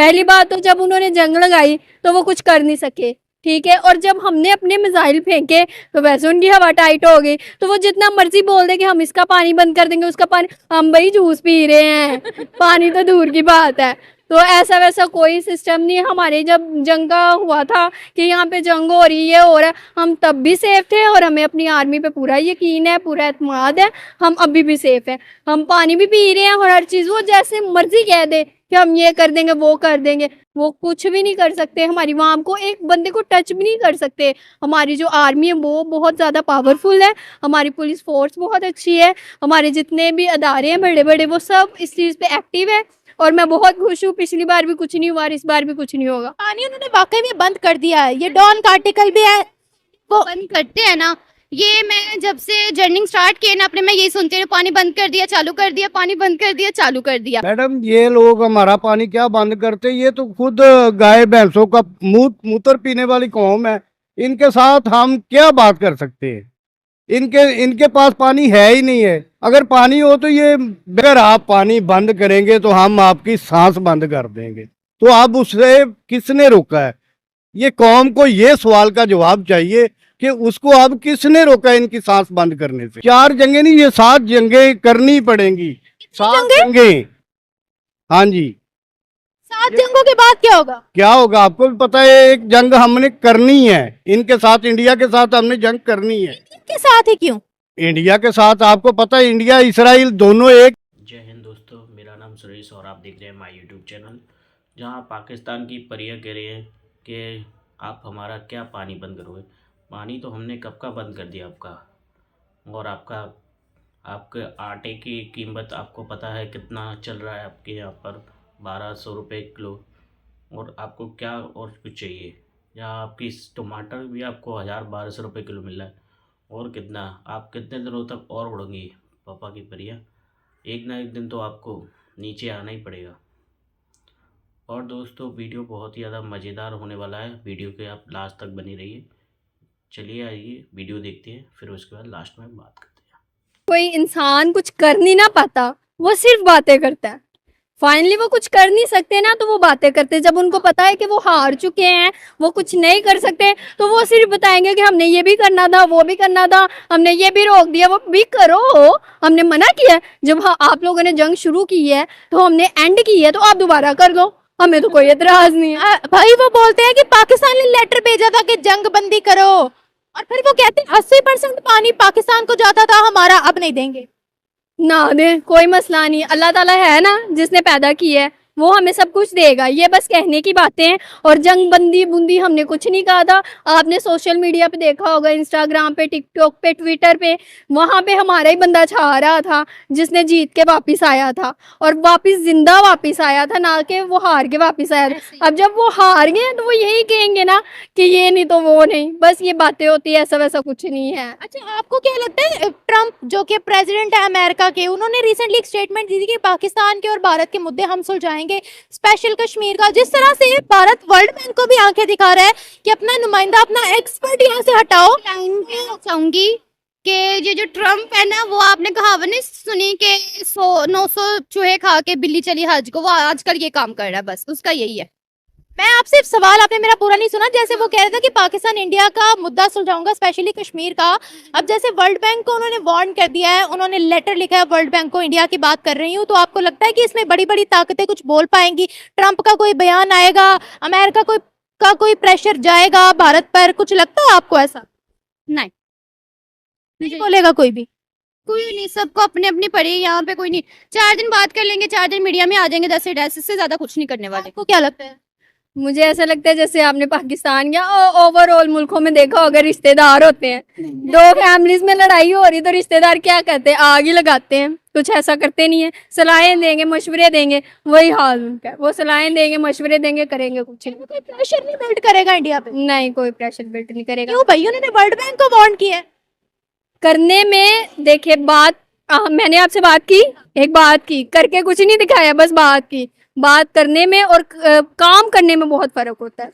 पहली बात तो जब उन्होंने जंग लगाई तो वो कुछ कर नहीं सके, ठीक है। और जब हमने अपने मिसाइल फेंके तो वैसे उनकी हवा टाइट हो गई, तो वो जितना मर्जी बोल दे कि हम इसका पानी बंद कर देंगे, उसका पानी, हम भाई जूस पी रहे हैं, पानी तो दूर की बात है। तो ऐसा वैसा कोई सिस्टम नहीं है। हमारे जब जंग का हुआ था कि यहाँ पे जंग हो रही है और हम तब भी सेफ थे, और हमें अपनी आर्मी पे पूरा यकीन है, पूरा एतमाद है, हम अभी भी सेफ हैं। हम पानी भी पी रहे हैं और हर चीज़, वो जैसे मर्जी कह दे कि हम ये कर देंगे वो कर देंगे, वो कुछ भी नहीं कर सकते। हमारी वहाँ को एक बंदे को टच भी नहीं कर सकते। हमारी जो आर्मी है वो बहुत ज़्यादा पावरफुल है, हमारी पुलिस फोर्स बहुत अच्छी है, हमारे जितने भी अदारे हैं बड़े बड़े वो सब इस चीज़ पे एक्टिव है, और मैं बहुत खुश हूँ। पिछली बार भी कुछ नहीं हुआ, इस बार भी कुछ नहीं होगा। पानी उन्होंने वाकई में बंद कर दिया है, ये डॉन का आर्टिकल भी है, वो बंद करते हैं ना। ये मैं जब से जर्निंग स्टार्ट किए ना अपने, मैं यही सुनती हूँ, पानी बंद कर दिया चालू कर दिया, पानी बंद कर दिया चालू कर दिया। मैडम ये लोग हमारा पानी क्या बंद करते, ये तो खुद गाय भैंसों का मूत्र पीने वाली कौम है, इनके साथ हम क्या बात कर सकते हैं। इनके पास पानी है ही नहीं है। अगर पानी हो तो ये, अगर आप पानी बंद करेंगे तो हम आपकी सांस बंद कर देंगे, तो अब उससे किसने रोका है? ये कौम को ये सवाल का जवाब चाहिए कि उसको अब किसने रोका है इनकी सांस बंद करने से। 4 जंगें नहीं, ये 7 जंगें करनी पड़ेंगी। 7 जंगें, हाँ जी। 7 जंगों के बाद क्या होगा? क्या होगा आपको भी पता है। एक जंग हमने करनी है इनके साथ, इंडिया के साथ हमने जंग करनी है। इनके साथ ही क्यों? इंडिया के साथ आपको पता है, इंडिया इसराइल दोनों एक। जय हिंद दोस्तों, मेरा नाम सुरेश और आप देख रहे हैं माय यूट्यूब चैनल, जहां पाकिस्तान की परियां कह रही हैं कि आप हमारा क्या पानी बंद करोगे। पानी तो हमने कब का बंद कर दिया आपका। और आपके आटे की कीमत आपको पता है कितना चल रहा है आपके यहाँ पर, 1200 रुपये किलो। और आपको क्या और कुछ चाहिए? यहाँ आपकी टमाटर भी आपको 1000-1200 रुपये किलो मिल रहा है। और कितना, आप कितने दिनों तक और उड़ोगी पापा की परियां? एक ना एक दिन तो आपको नीचे आना ही पड़ेगा। और दोस्तों वीडियो बहुत ही ज़्यादा मज़ेदार होने वाला है, वीडियो के आप लास्ट तक बनी रहिए। चलिए आइए वीडियो देखते हैं, फिर उसके बाद लास्ट में बात करते हैं। कोई इंसान कुछ कर नहीं ना पाता, वो सिर्फ बातें करता है। फाइनली वो कुछ कर नहीं सकते ना, तो वो बातें करते हैं। जब उनको पता है कि वो हार चुके हैं, वो कुछ नहीं कर सकते, तो वो सिर्फ बताएंगे कि हमने ये भी करना था, वो भी करना था, हमने ये भी रोक दिया, वो भी करो, हमने मना किया है। जब आप लोगों ने जंग शुरू की है तो हमने एंड की है, तो आप दोबारा कर दो, हमें तो कोई एतराज नहीं है। भाई वो बोलते हैं कि पाकिस्तान ने लेटर भेजा था कि जंग बंदी करो, और फिर वो कहते हैं 80% पानी पाकिस्तान को जाता था हमारा, अब नहीं देंगे। ना दे, कोई मसला नहीं, अल्लाह ताला है ना जिसने पैदा की है, वो हमें सब कुछ देगा। ये बस कहने की बातें हैं। और जंग बंदी बुंदी हमने कुछ नहीं कहा था। आपने सोशल मीडिया पे देखा होगा, इंस्टाग्राम पे, टिकटॉक पे, ट्विटर पे, वहाँ पे हमारा ही बंदा छा रहा था जिसने जीत के वापस आया था, और वापस जिंदा वापस आया था, ना कि वो हार के वापस आया था। अब जब वो हार गए तो वो यही कहेंगे ना कि ये नहीं तो वो नहीं, बस ये बातें होती है, ऐसा वैसा कुछ नहीं है। अच्छा, आपको क्या लगता है, ट्रम्प जो कि प्रेसिडेंट है अमेरिका के, उन्होंने रिसेंटली एक स्टेटमेंट दी थी कि पाकिस्तान के और भारत के मुद्दे हम सुलझाएंगे, स्पेशल कश्मीर का। जिस तरह से भारत वर्ल्ड बैंक को भी आंखें दिखा रहा है कि अपना नुमाइंदा, अपना एक्सपर्ट यहाँ से हटाओ। लाइन पे चाहूंगी कि ये जो ट्रम्प है ना, वो आपने कहावत नहीं सुनी कि 900 चूहे खा के बिल्ली चली हज को, वो आजकल ये काम कर रहा है, बस उसका यही है। मैं आपसे सवाल, आपने मेरा पूरा नहीं सुना। जैसे वो कह रहे थे कि पाकिस्तान इंडिया का मुद्दा सुलझाऊंगा, स्पेशली कश्मीर का। अब जैसे वर्ल्ड बैंक को उन्होंने वार्न कर दिया है, उन्होंने लेटर लिखा है वर्ल्ड बैंक को, इंडिया की बात कर रही हूँ, तो आपको लगता है कि इसमें बड़ी बड़ी ताकतें कुछ बोल पाएंगी? ट्रंप का कोई बयान आएगा, अमेरिका का कोई प्रेशर जाएगा भारत पर? कुछ लगता है आपको ऐसा? नहीं बोलेगा कोई भी? कोई नहीं, सबको अपने अपनी पड़ी, यहाँ पे कोई नहीं। 4 दिन बात कर लेंगे, 4 दिन मीडिया में आ जाएंगे 10 से 10, इससे ज्यादा कुछ नहीं करने वाले। आपको क्या लगता है? मुझे ऐसा लगता है जैसे आपने पाकिस्तान या ओवरऑल मुल्कों में देखा होगा, रिश्तेदार होते हैं, 2 फैमिलीज में लड़ाई हो रही तो रिश्तेदार क्या कहते हैं, आग ही लगाते हैं, कुछ ऐसा करते नहीं है। सलाहें देंगे, मशवरे देंगे, वही हाल उनका है। वो सलाहें देंगे, मशवरे देंगे, करेंगे कुछ नहीं। कोई प्रेशर नहीं बिल्ड करेगा इंडिया पे? नहीं, कोई प्रेशर बिल्ड नहीं करेगा। क्यों भाई? उन्होंने वर्ल्ड बैंक को वार्न किया है। करने में देखिए, मैंने आपसे बात की, एक बात की, करके कुछ नहीं दिखाया, बस बात की। बात करने में और काम करने में बहुत फर्क होता है।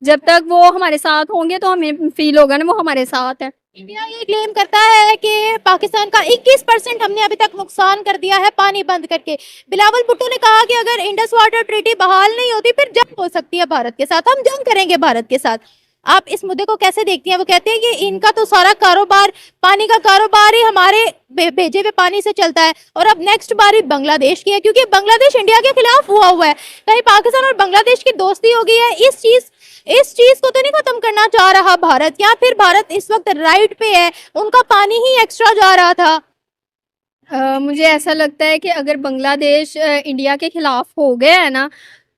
जब तक वो हमारे साथ होंगे तो हमें फील होगा ना वो हमारे साथ है। इंडिया ये क्लेम करता है कि पाकिस्तान का 21% हमने अभी तक नुकसान कर दिया है पानी बंद करके। बिलावल भुट्टो ने कहा कि अगर इंडस वाटर ट्रीटी बहाल नहीं होती फिर जंग हो सकती है भारत के साथ, हम जंग करेंगे भारत के साथ। आप इस मुद्दे को कैसे देखती हैं? वो कहते हैं कि इनका तो सारा कारोबार, पानी का कारोबार ही हमारे भेजे हुए पानी से चलता है, और अब नेक्स्ट बारी बांग्लादेश की है, क्योंकि बांग्लादेश इंडिया के खिलाफ हुआ है। कहीं पाकिस्तान और बांग्लादेश की दोस्ती हो गई है? इस चीज को तो नहीं खत्म करना चाह रहा भारत, या फिर भारत इस वक्त राइट पे है, उनका पानी ही एक्स्ट्रा जा रहा था? मुझे ऐसा लगता है कि अगर बांग्लादेश इंडिया के खिलाफ हो गया है ना,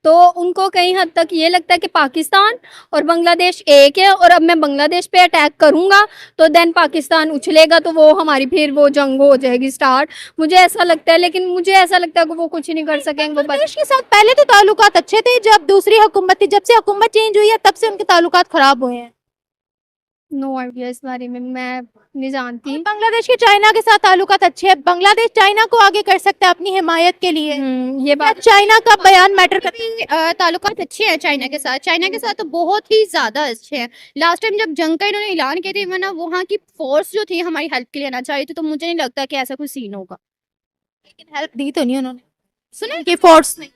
तो उनको कहीं हद तक ये लगता है कि पाकिस्तान और बांग्लादेश एक है, और अब मैं बांग्लादेश पे अटैक करूंगा तो देन पाकिस्तान उछलेगा, तो वो हमारी फिर वो जंग हो जाएगी स्टार्ट। मुझे ऐसा लगता है, लेकिन मुझे ऐसा लगता है कि वो कुछ नहीं कर सकेंगे। वो बांग्लादेश के साथ पहले तो ताल्लुकात अच्छे थे, जब दूसरी हुकूमत थी, जब से हुकूमत चेंज हुई है तब से उनके ताल्लुकात खराब हुए हैं। नो आइडिया इस बारे में, मैं नहीं जानती। बांग्लादेश के चाइना के साथ ताल्लुकात अच्छे हैं, बांग्लादेश चाइना को आगे कर सकता है अपनी हिमायत के लिए। ये बात चाइना का बयान मैटर करती है। ताल्लुकात अच्छे हैं चाइना के साथ, चाइना के साथ तो बहुत ही ज्यादा अच्छे हैं। लास्ट टाइम जब जंग का इन्होंने ऐलान किया था, वरना वहाँ की फोर्स जो थी हमारी हेल्प के लिए आना चाहिए थी, तो मुझे नहीं लगता कि ऐसा कोई सीन होगा। लेकिन हेल्प दी तो नहीं उन्होंने, सुने कि फोर्स नहीं।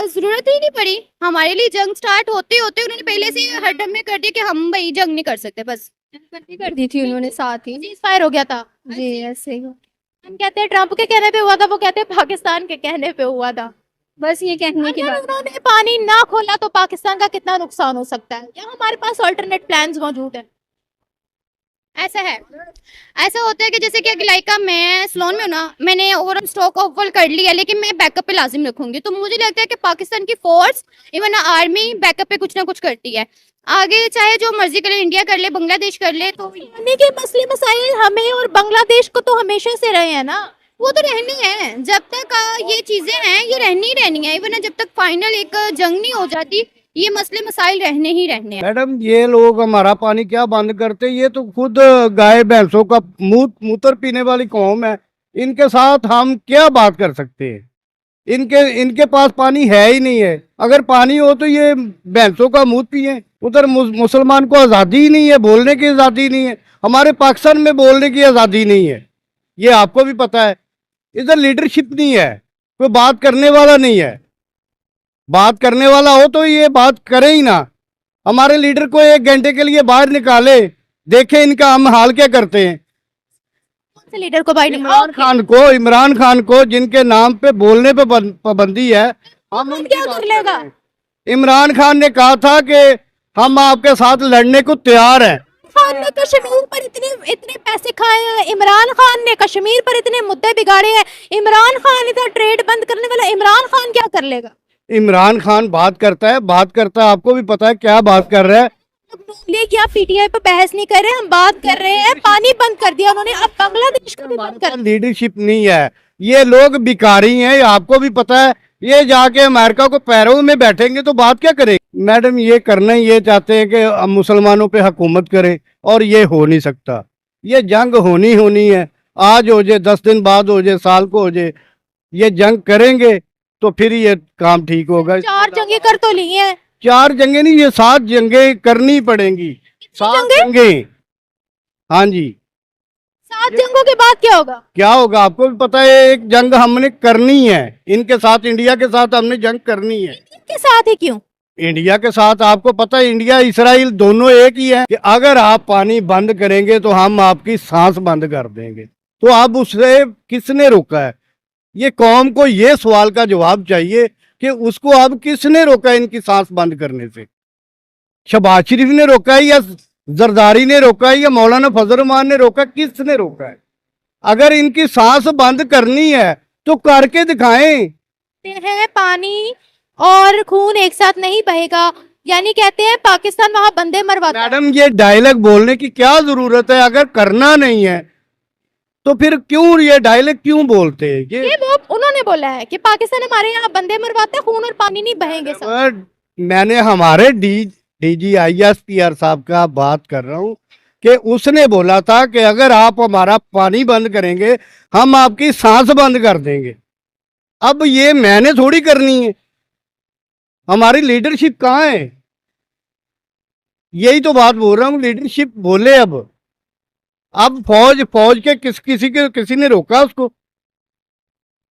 जरूरत ही नहीं पड़ी हमारे लिए। जंग स्टार्ट होते होते उन्होंने पहले से हरदम में कर दिया कि हम भाई जंग नहीं कर सकते, बस कर दी थी उन्होंने साथ ही। सीज फायर हो गया था। जी ऐसे ही। हम कहते हैं ट्रंप के कहने पे हुआ था, वो कहते हैं पाकिस्तान के कहने पे हुआ था। बस ये कहने की अगर बात। उन्होंने पानी ना खोला तो पाकिस्तान का कितना नुकसान हो सकता है, या हमारे पास अल्टरनेट प्लान्स मौजूद है? ऐसा है, ऐसा होता है कि जैसे कि लाइक का मैं स्लोन में हूं ना, मैंने ओवरऑल स्टॉक ऑफ फुल कर लिया, लेकिन मैं बैकअप पे लाजिम रखूंगी। तो मुझे लगता है कि पाकिस्तान की फोर्स, इवन आर्मी बैकअप पे कुछ ना कुछ करती है। आगे चाहे जो मर्जी करे, इंडिया कर ले, बांग्लादेश कर ले, तो पानी के मसले मसाइल हमें और बांग्लादेश को तो हमेशा से रहे हैं ना। वो तो रहनी है। जब तक ये चीजें हैं ये रहनी ही रहनी है। इवन जब तक फाइनल एक जंग नहीं हो जाती, ये मसले मसाइल रहने ही रहने हैं। मैडम ये लोग हमारा पानी क्या बंद करते, ये तो खुद गाय भैंसों का मूत्र पीने वाली कौम है। इनके साथ हम क्या बात कर सकते हैं? इनके पास पानी है ही नहीं है। अगर पानी हो तो ये भैंसों का मूत्र पिए। उधर मुसलमान को आज़ादी ही नहीं है, बोलने की आज़ादी नहीं है। हमारे पाकिस्तान में बोलने की आज़ादी नहीं है, ये आपको भी पता है। इधर लीडरशिप नहीं है, कोई बात करने वाला नहीं है। बात करने वाला हो तो ये बात करे ही ना। हमारे लीडर को 1 घंटे के लिए बाहर निकाले, देखे इनका हम हाल क्या करते हैं। कौन से लीडर को भाई? इमरान खान को जिनके नाम पे बोलने पे पाबंदी है, हम उनकी क्या बात कर कर लेगा? रहे हैं। इमरान खान ने कहा था कि हम आपके साथ लड़ने को तैयार हैं। खान ने कश्मीर पर इतने पैसे खाए हैं, इमरान खान ने कश्मीर पर इतने मुद्दे बिगाड़े हैं, इमरान खान इधर ट्रेड बंद करने वाला, इमरान खान क्या कर लेगा? इमरान खान बात करता है, आपको भी पता है क्या बात कर रहा है। क्या पीटीआई पर बहस नहीं कर रहे, हम बात कर रहे हैं। पानी बंद कर दिया उन्होंने, अब बांग्लादेश को भी बंद कर। लीडरशिप नहीं है, ये लोग भिखारी हैं, आपको भी पता है। ये जाके अमेरिका को पैरों में बैठेंगे तो बात क्या करेंगे? मैडम ये करना ही ये चाहते हैं कि हम मुसलमानों पे हुकूमत करें, और ये हो नहीं सकता। ये जंग होनी है, आज हो जाए, 10 दिन बाद हो जाए, साल को हो जाए, ये जंग करेंगे तो फिर ये काम ठीक होगा। 4 जंगे कर तो ली हैं। 4 जंगे नहीं, ये 7 जंगे करनी पड़ेंगी। 7 जंगे, हाँ जी। 7 जंगों के बाद क्या होगा? क्या होगा आपको भी पता है। एक जंग हमने करनी है इनके साथ, इंडिया के साथ हमने जंग करनी है। इनके साथ ही क्यों? इंडिया के साथ आपको पता है, इंडिया इसराइल दोनों एक ही है कि अगर आप पानी बंद करेंगे तो हम आपकी सांस बंद कर देंगे। तो अब उससे किसने रोका है? ये कौम को ये सवाल का जवाब चाहिए कि उसको अब किसने रोका है इनकी सांस बंद करने से? शहबाज शरीफ ने रोका है, या जरदारी ने रोका है, या मौलाना फजल रहमान ने रोका? किसने रोका है? अगर इनकी सांस बंद करनी है तो करके दिखाएं। है पानी और खून एक साथ नहीं बहेगा, यानी कहते हैं पाकिस्तान वहां बंदे मरवाता है। मैडम ये डायलॉग बोलने की क्या जरूरत है? अगर करना नहीं है तो फिर क्यों ये डायलॉग क्यों बोलते हैं? ये वो उन्होंने बोला है कि पाकिस्तान हमारे यहाँ बंदे मरवाता है, खून और पानी नहीं बहेंगे सब। मैंने हमारे DGISPR साहब का बात कर रहा हूँ कि उसने बोला था कि अगर आप हमारा पानी बंद करेंगे हम आपकी सांस बंद कर देंगे। अब ये मैंने थोड़ी करनी है, हमारी लीडरशिप कहाँ है? यही तो बात बोल रहा हूँ, लीडरशिप बोले। अब अब फौज के किसी ने रोका उसको?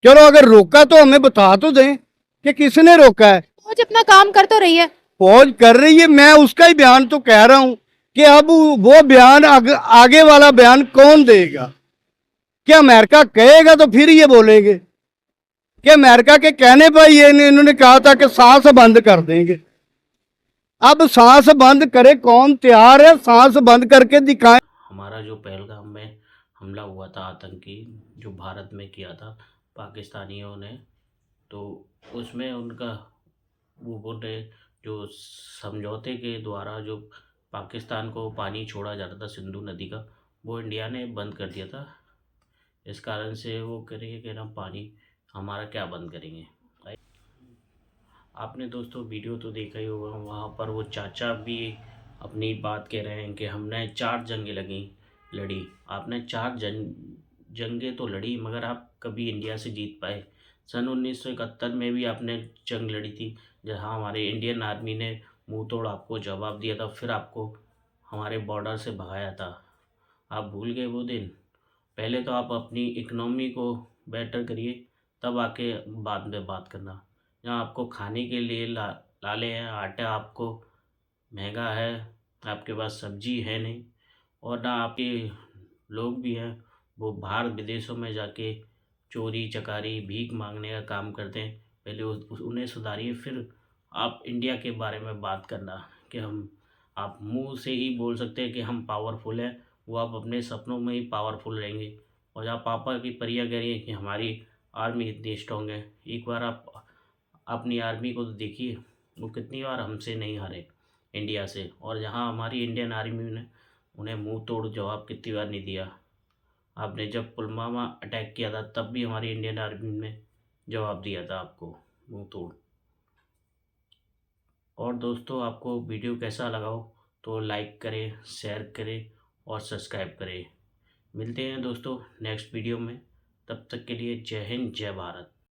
चलो अगर रोका तो हमें बता तो दें कि किसने रोका है। फौज अपना काम कर तो रही है। फौज कर रही है, मैं उसका ही बयान तो कह रहा हूं कि अब वो बयान आगे वाला बयान कौन देगा? क्या अमेरिका कहेगा तो फिर ये बोलेंगे कि अमेरिका के कहने पर ये इन्होंने कहा था कि सांस बंद कर देंगे। अब सांस बंद करे कौन तैयार है? सांस बंद करके दिखाएं। हमारा जो पहलगाम में हमला हुआ था आतंकी, जो भारत में किया था पाकिस्तानियों ने, तो उसमें उनका वो बोले जो समझौते के द्वारा जो पाकिस्तान को पानी छोड़ा जाता था सिंधु नदी का, वो इंडिया ने बंद कर दिया था। इस कारण से वो करेंगे कि ना पानी हमारा क्या बंद करेंगे। आपने दोस्तों वीडियो तो देखा ही होगा, वहाँ पर वो चाचा भी अपनी बात कह रहे हैं कि हमने 4 जंगें लड़ी। आपने 4 जंगें तो लड़ी, मगर आप कभी इंडिया से जीत पाए? सन 1971 में भी आपने जंग लड़ी थी, जहाँ हमारे इंडियन आर्मी ने मुंह तोड़ आपको जवाब दिया था, फिर आपको हमारे बॉर्डर से भगाया था। आप भूल गए वो दिन? पहले तो आप अपनी इकनॉमी को बेटर करिए, तब आके बाद में बात करना। जहाँ आपको खाने के लिए लाले हैं, आटा आपको महंगा है, आपके पास सब्जी है नहीं, और ना आपके लोग भी हैं वो बाहर विदेशों में जाके चोरी चकारी भीख मांगने का काम करते हैं। पहले उन्हें सुधारिए, फिर आप इंडिया के बारे में बात करना कि हम, आप मुंह से ही बोल सकते हैं कि हम पावरफुल हैं, वो आप अपने सपनों में ही पावरफुल रहेंगे। और जहाँ पापा की परियां कह रही है कि हमारी आर्मी इतनी स्ट्रांग है, एक बार आप अपनी आर्मी को तो देखिए, वो कितनी बार हमसे नहीं हारे इंडिया से, और जहाँ हमारी इंडियन आर्मी ने उन्हें मुंह तोड़ जवाब कितनी बार नहीं दिया। आपने जब पुलवामा अटैक किया था तब भी हमारी इंडियन आर्मी ने जवाब दिया था आपको मुंह तोड़। और दोस्तों, आपको वीडियो कैसा लगा हो तो लाइक करें, शेयर करें और सब्सक्राइब करें। मिलते हैं दोस्तों नेक्स्ट वीडियो में, तब तक के लिए जय हिंद जय भारत।